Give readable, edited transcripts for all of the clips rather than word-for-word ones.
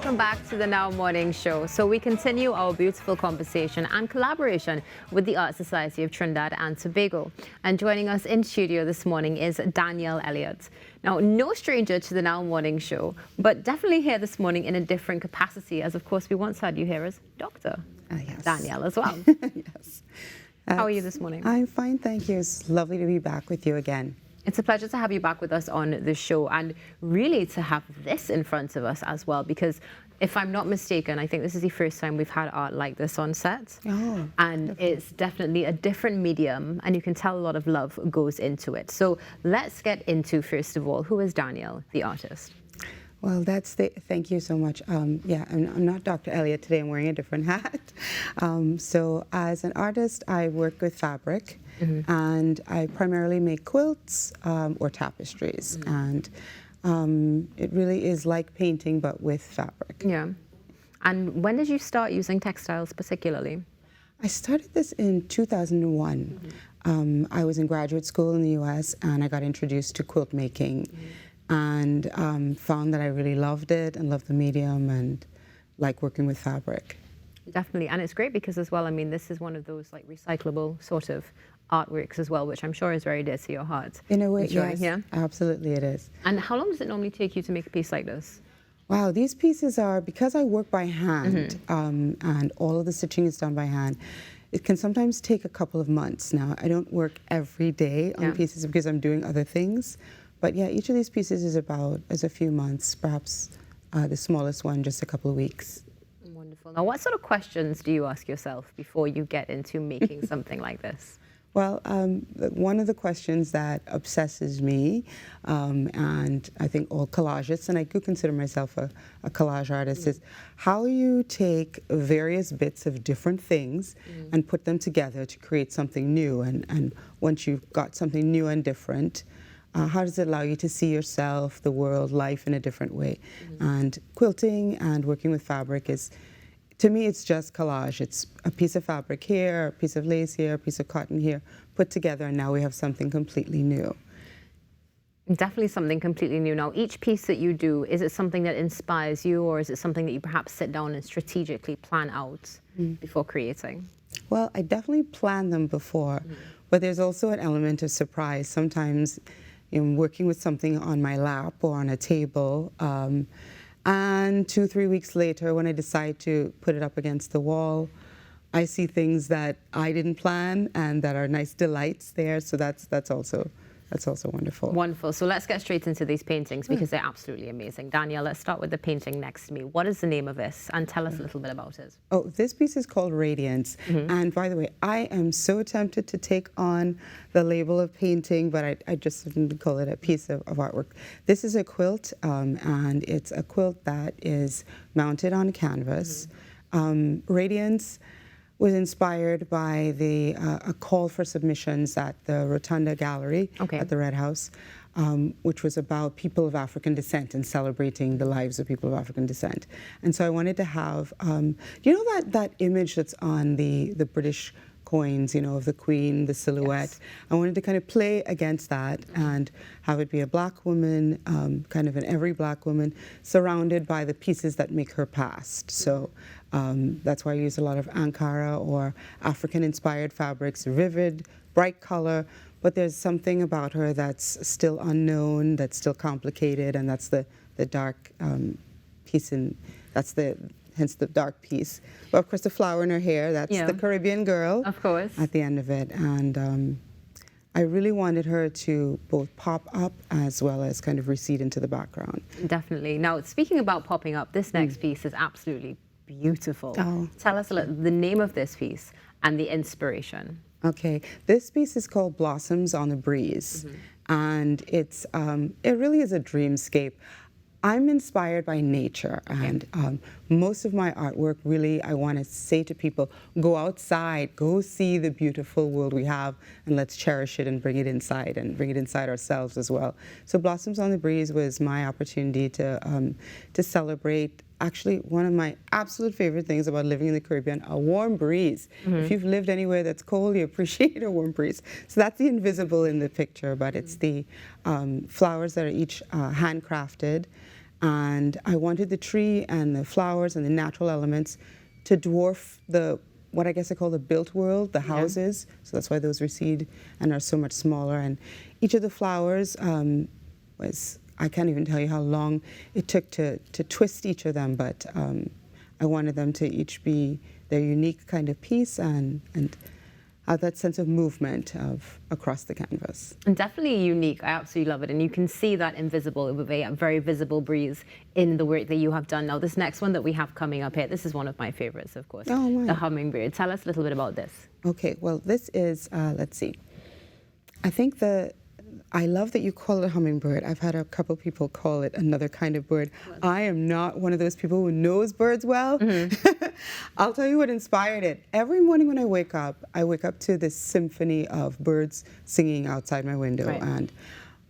welcome back to the Now Morning Show. So we continue our beautiful conversation and collaboration with the Art Society of Trinidad and Tobago. And joining us in studio this morning is Danielle Elliot. Now, no stranger to the Now Morning Show, but definitely here this morning in a different capacity, as of course we once had you here as Dr. Yes. Danielle as well. Yes. How are you this morning? I'm fine, thank you. It's lovely to be back with you again. It's a pleasure to have you back with us on the show, and really to have this in front of us as well, because if I'm not mistaken, I think this is the first time we've had art like this on set. Oh, and definitely. It's definitely a different medium, and you can tell a lot of love goes into it. So let's get into, first of all, who is Danielle, the artist? Well, thank you so much. Yeah, I'm not Dr. Elliot today, I'm wearing a different hat. So as an artist, I work with fabric, and I primarily make quilts or tapestries. And it really is like painting, but with fabric. Yeah. And when did you start using textiles particularly? I started this in 2001. I was in graduate school in the US, and I got introduced to quilt making. And found that I really loved it and loved the medium and like working with fabric. Definitely, and it's great because as well, I mean, this is one of those like recyclable sort of artworks as well, which I'm sure is very dear to your heart. In a way, yes, yeah, absolutely it is. And how long does it normally take you to make a piece like this? Wow, these pieces are, because I work by hand and all of the stitching is done by hand, it can sometimes take a couple of months. Now, I don't work every day on pieces because I'm doing other things. But yeah, each of these pieces is a few months, perhaps the smallest one just a couple of weeks. Wonderful. Now, what sort of questions do you ask yourself before you get into making something like this? Well, one of the questions that obsesses me, and I think all collagists, and I do consider myself a collage artist, is how you take various bits of different things and put them together to create something new. And once you've got something new and different, how does it allow you to see yourself, the world, life in a different way? And quilting and working with fabric is, to me, it's just collage. It's a piece of fabric here, a piece of lace here, a piece of cotton here, put together, and now we have something completely new. Definitely something completely new. Now, each piece that you do, is it something that inspires you, or is it something that you perhaps sit down and strategically plan out before creating? Well, I definitely plan them before, but there's also an element of surprise. Sometimes I'm working with something on my lap or on a table, and 2-3 weeks later, when I decide to put it up against the wall, I see things that I didn't plan and that are nice delights there. So that's also wonderful. Wonderful. So let's get straight into these paintings because they're absolutely amazing. Danielle, let's start with the painting next to me. What is the name of this? And tell us a little bit about it. Oh, this piece is called Radiance. And by the way, I am so tempted to take on the label of painting, but I just didn't call it a piece of artwork. This is a quilt, and it's a quilt that is mounted on canvas. Radiance was inspired by a call for submissions at the Rotunda Gallery at the Red House, which was about people of African descent and celebrating the lives of people of African descent. And so I wanted to have, do you know that image that's on the British coins, you know, of the Queen, the silhouette? Yes. I wanted to kind of play against that and have it be a black woman, kind of an every black woman, surrounded by the pieces that make her past. So that's why I use a lot of Ankara or African-inspired fabrics, vivid, bright color, but there's something about her that's still unknown, that's still complicated, and that's the dark piece, and hence the dark piece. But of course, the flower in her hair, that's the Caribbean girl. Of course. At the end of it. And I really wanted her to both pop up as well as kind of recede into the background. Definitely. Now, speaking about popping up, this next piece is absolutely beautiful. Oh. Tell us the name of this piece and the inspiration. Okay, this piece is called Blossoms on the Breeze, and it really is a dreamscape. I'm inspired by nature, and most of my artwork, really, I want to say to people, go outside, go see the beautiful world we have, and let's cherish it and bring it inside ourselves as well. So Blossoms on the Breeze was my opportunity to celebrate, actually, one of my absolute favorite things about living in the Caribbean, a warm breeze. If you've lived anywhere that's cold, you appreciate a warm breeze. So that's the invisible in the picture, but it's the flowers that are each handcrafted. And I wanted the tree and the flowers and the natural elements to dwarf what I guess I call the built world, the houses. So that's why those recede and are so much smaller. And each of the flowers I can't even tell you how long it took to twist each of them, but I wanted them to each be their unique kind of piece and have that sense of movement across the canvas. And definitely unique. I absolutely love it. And you can see that invisible, with a very visible breeze in the work that you have done. Now, this next one that we have coming up here, this is one of my favorites, of course, the hummingbird. Tell us a little bit about this. Okay, well, this is, let's see. I love that you call it a hummingbird. I've had a couple people call it another kind of bird. I am not one of those people who knows birds well. I'll tell you what inspired it. Every morning when I wake up to this symphony of birds singing outside my window. Right. And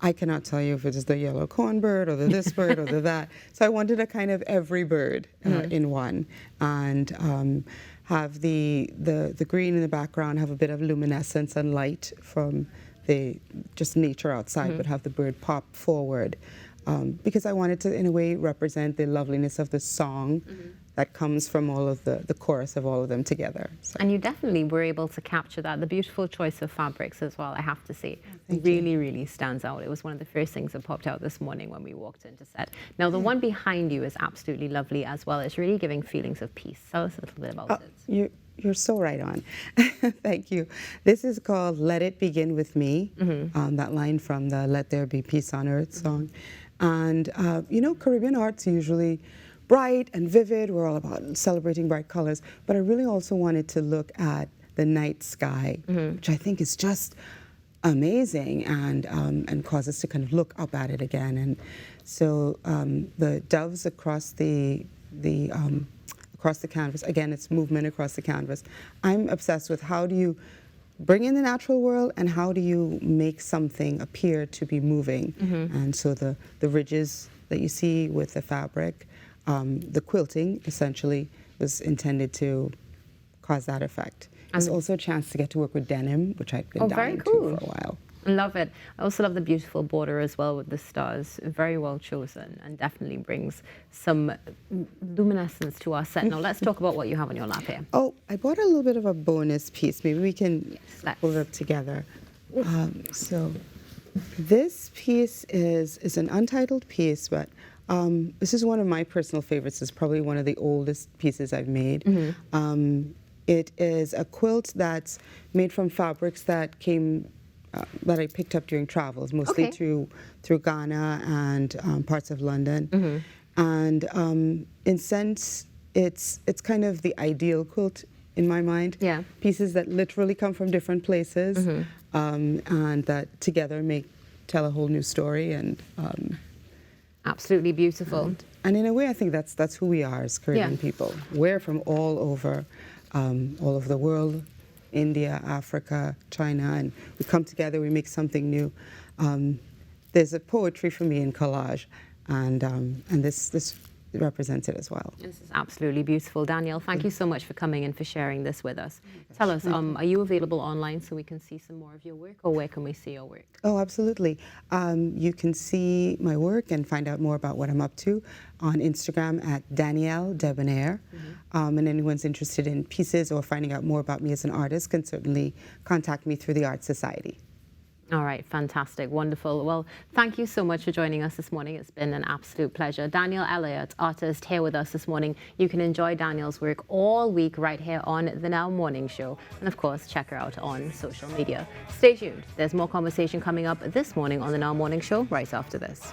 I cannot tell you if it is the yellow cornbird or the this bird or the that. So I wanted a kind of every bird in one. And have the green in the background, have a bit of luminescence and light from just nature outside, but have the bird pop forward because I wanted to, in a way, represent the loveliness of the song that comes from all of the chorus of all of them together. So. And you definitely were able to capture that. The beautiful choice of fabrics as well, I have to say, really stands out. It was one of the first things that popped out this morning when we walked into set. Now, the one behind you is absolutely lovely as well. It's really giving feelings of peace. Tell us a little bit about it. You're so right on. Thank you. This is called Let It Begin With Me, that line from the Let There Be Peace on Earth song. And, Caribbean art's usually bright and vivid. We're all about celebrating bright colors. But I really also wanted to look at the night sky, which I think is just amazing and cause us to kind of look up at it again. And so the doves across the canvas. Again, it's movement across the canvas. I'm obsessed with how do you bring in the natural world and how do you make something appear to be moving. And so the ridges that you see with the fabric, the quilting essentially was intended to cause that effect. There's also a chance to get to work with denim, which I've been dying to for a while. Love it. I also love the beautiful border as well with the stars. Very well chosen and definitely brings some luminescence to our set. Now let's talk about what you have on your lap here. Oh, I bought a little bit of a bonus piece. Maybe we can pull it up together. So this piece is an untitled piece, but this is one of my personal favorites. It's probably one of the oldest pieces I've made. It is a quilt that's made from fabrics that came that I picked up during travels, mostly through Ghana and parts of London. And in sense, it's kind of the ideal quilt in my mind. Pieces that literally come from different places and that together tell a whole new story. And absolutely beautiful. And in a way, I think that's who we are as Caribbean people. We're from all over the world. India, Africa, China, and we come together, we make something new. There's a poetry for me in collage, and this represents it as well. This is absolutely beautiful. Danielle, thank you so much for coming and for sharing this with us. Tell us, are you available online so we can see some more of your work, or where can we see your work? Oh, absolutely. You can see my work and find out more about what I'm up to on Instagram at Danielle Debonair. And anyone's interested in pieces or finding out more about me as an artist can certainly contact me through the Art Society. All right, fantastic, wonderful. Well, thank you so much for joining us this morning. It's been an absolute pleasure. Danielle Elliot, artist, here with us this morning. You can enjoy Danielle's work all week right here on The Now Morning Show. And of course, check her out on social media. Stay tuned. There's more conversation coming up this morning on The Now Morning Show right after this.